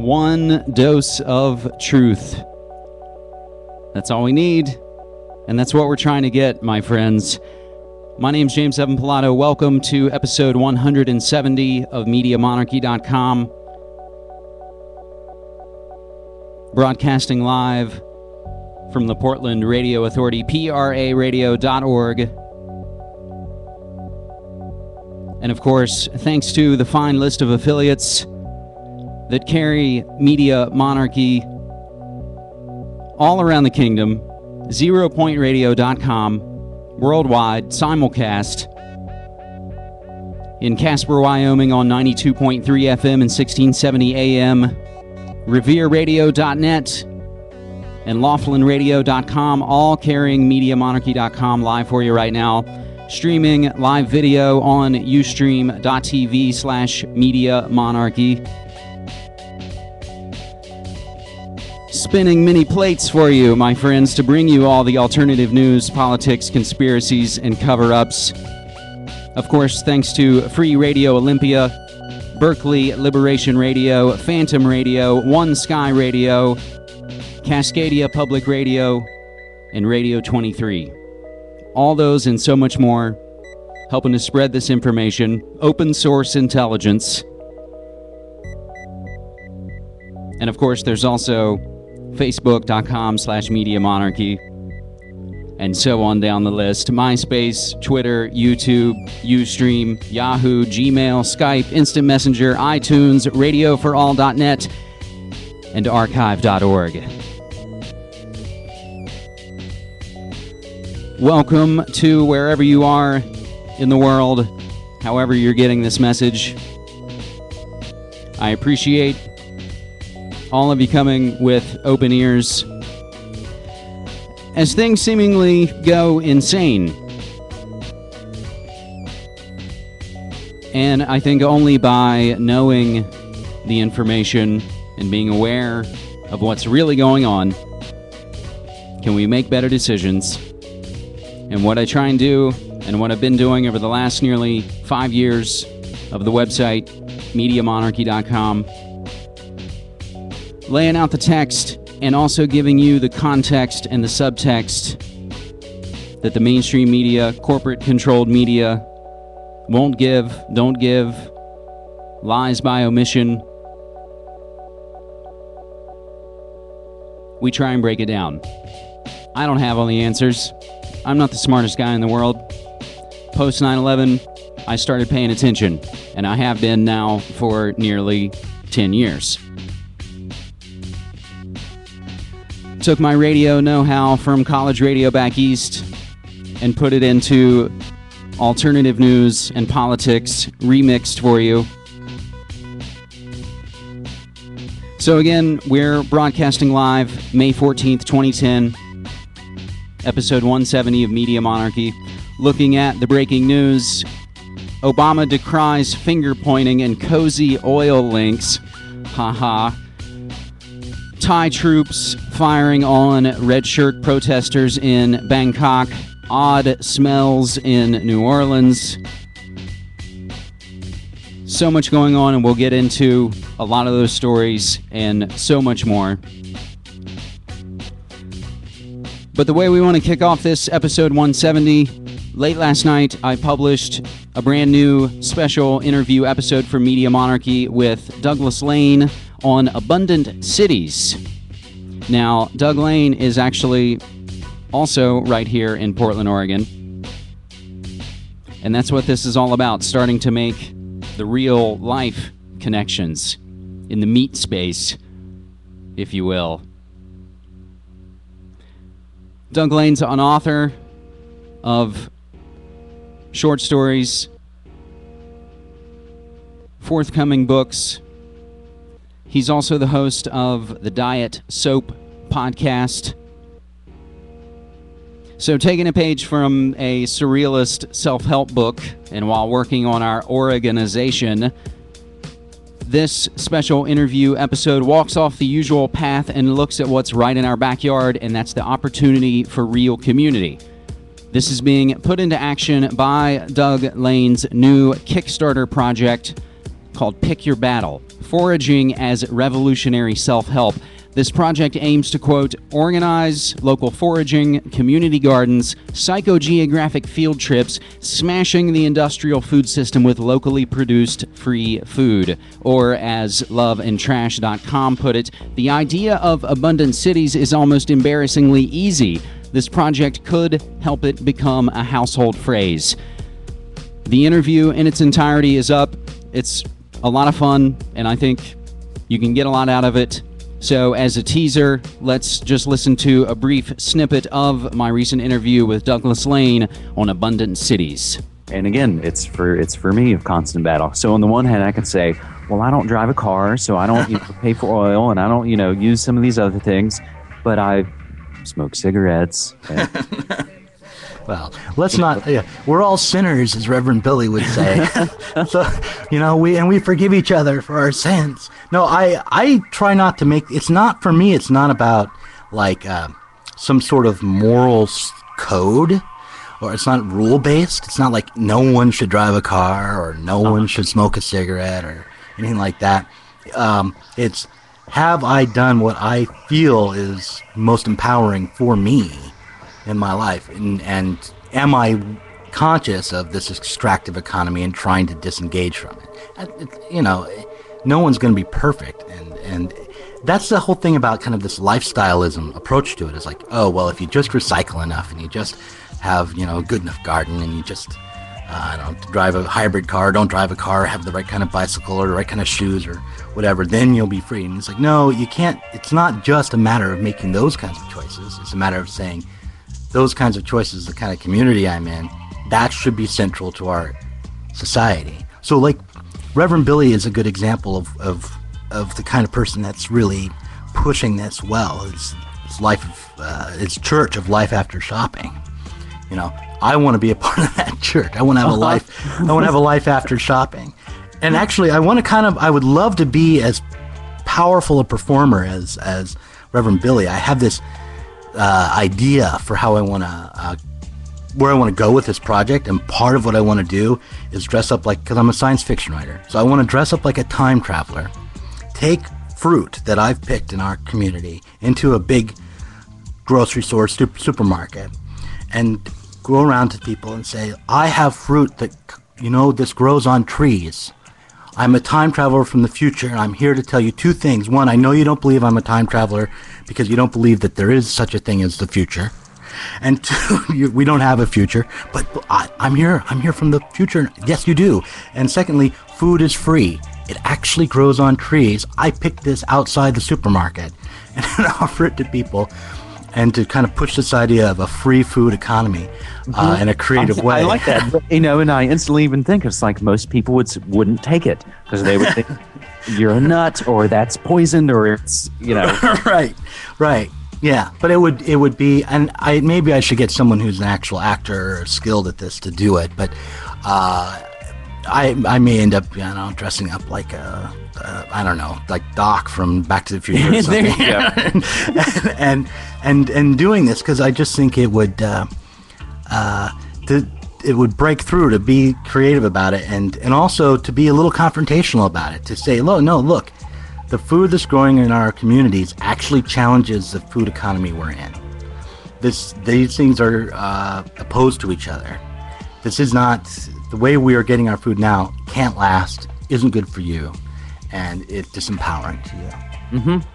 One dose of truth. That's all we need, and that's what we're trying to get, my friends. My name's James Evan Pilato. Welcome to episode 170 of MediaMonarchy.com. Broadcasting live from the Portland Radio Authority, PRAradio.org. And of course, thanks to the fine list of affiliates that carry Media Monarchy all around the kingdom, ZeroPointRadio.com, worldwide, simulcast in Casper, Wyoming on 92.3 FM and 1670 AM, RevereRadio.net, and LaughlinRadio.com, all carrying MediaMonarchy.com live for you right now. Streaming live video on ustream.tv/MediaMonarchy. Spinning many plates for you, my friends, to bring you all the alternative news, politics, conspiracies, and cover-ups. Of course, thanks to Free Radio Olympia, Berkeley Liberation Radio, Phantom Radio, One Sky Radio, Cascadia Public Radio, and Radio 23. All those and so much more, helping to spread this information, open source intelligence. And of course, there's also Facebook.com/MediaMonarchy, and so on down the list. MySpace, Twitter, YouTube, Ustream, Yahoo, Gmail, Skype, Instant Messenger, iTunes, RadioForAll.net, and Archive.org. Welcome to wherever you are in the world, however you're getting this message. I appreciate all of you coming with open ears as things seemingly go insane. And I think only by knowing the information and being aware of what's really going on can we make better decisions. And what I try and do, and what I've been doing over the last nearly 5 years of the website, MediaMonarchy.com, laying out the text and also giving you the context and the subtext that the mainstream media, corporate-controlled media, won't give, don't give, lies by omission. We try and break it down. I don't have all the answers. I'm not the smartest guy in the world. Post 9/11, I started paying attention, and I have been now for nearly 10 years. Took my radio know-how from college radio back east and put it into alternative news and politics, remixed for you. So again, we're broadcasting live May 14th, 2010, episode 170 of Media Monarchy, looking at the breaking news. Obama decries finger-pointing and cozy oil links. Haha. Thai troops firing on red shirt protesters in Bangkok. Odd smells in New Orleans. So much going on, and we'll get into a lot of those stories and so much more. But the way we want to kick off this episode 170, late last night I published a brand new special interview episode for Media Monarchy with Douglas Lane on abundant cities. Now, Doug Lane is actually also right here in Portland, Oregon. And that's what this is all about, starting to make the real life connections in the meat space, if you will. Doug Lane's an author of short stories, forthcoming books. He's also the host of the Diet Soap podcast. So taking a page from a surrealist self-help book, and while working on our organization, this special interview episode walks off the usual path and looks at what's right in our backyard, and that's the opportunity for real community. This is being put into action by Doug Lane's new Kickstarter project called Pick Your Battle, Foraging as Revolutionary Self-Help. This project aims to, quote, organize local foraging, community gardens, psychogeographic field trips, smashing the industrial food system with locally produced free food. Or as loveandtrash.com put it, the idea of abundant cities is almost embarrassingly easy. This project could help it become a household phrase. The interview in its entirety is up. It's a lot of fun, and I think you can get a lot out of it. So as a teaser, let's just listen to a brief snippet of my recent interview with Douglas Lane on abundant cities. And again, it's for me a constant battle. So on the one hand, I can say, well, I don't drive a car, so I don't pay for oil, and I don't use some of these other things, but I smoke cigarettes. Well, let's not. Yeah, we're all sinners, as Reverend Billy would say. So, we forgive each other for our sins. No, I try not to make. It's not for me. It's not about like some sort of moral code, or it's not rule based. It's not like no one should drive a car or no one should smoke a cigarette or anything like that. It's have I done what I feel is most empowering for me in my life, and am I conscious of this extractive economy and trying to disengage from it? No one's going to be perfect, and that's the whole thing about kind of this lifestyleism approach to it. Is like, oh well, if you just recycle enough and you just have a good enough garden and you just don't drive a hybrid car, don't drive a car, have the right kind of bicycle or the right kind of shoes or whatever, then you'll be free. And it's like, no, you can't. It's not just a matter of making those kinds of choices. It's a matter of saying, those kinds of choices, the kind of community I'm in, that should be central to our society. So, like, Reverend Billy is a good example of the kind of person that's really pushing this well. It's it's church of life after shopping. I want to be a part of that church. I want to have a life. I want to have a life after shopping. And actually, I would love to be as powerful a performer as Reverend Billy. I have this idea for how I want to, where I want to go with this project, and part of what I want to do is dress up like, because I'm a science fiction writer, so I want to dress up like a time traveler, take fruit that I've picked in our community into a big grocery store, supermarket, and go around to people and say, I have fruit that, this grows on trees. I'm a time traveler from the future, and I'm here to tell you two things. One, I know you don't believe I'm a time traveler because you don't believe that there is such a thing as the future. And two, we don't have a future, but I'm here. I'm here from the future. Yes, you do. And secondly, food is free. It actually grows on trees. I picked this outside the supermarket and offer it to people, and to kind of push this idea of a free food economy in a creative way. I like that. And I instantly even think it's like most people wouldn't take it because they would think you're a nut or that's poisoned or it's, Right. Yeah, but it would be, and maybe I should get someone who's an actual actor or skilled at this to do it, but I may end up, dressing up like I don't know, like Doc from Back to the Future or something. and doing this because I just think it would it would break through, to be creative about it, and also to be a little confrontational about it, to say, look, the food that's growing in our communities actually challenges the food economy we're in. These things are opposed to each other. This is not, the way we are getting our food now can't last, isn't good for you, and it's disempowering to you. Mm-hmm.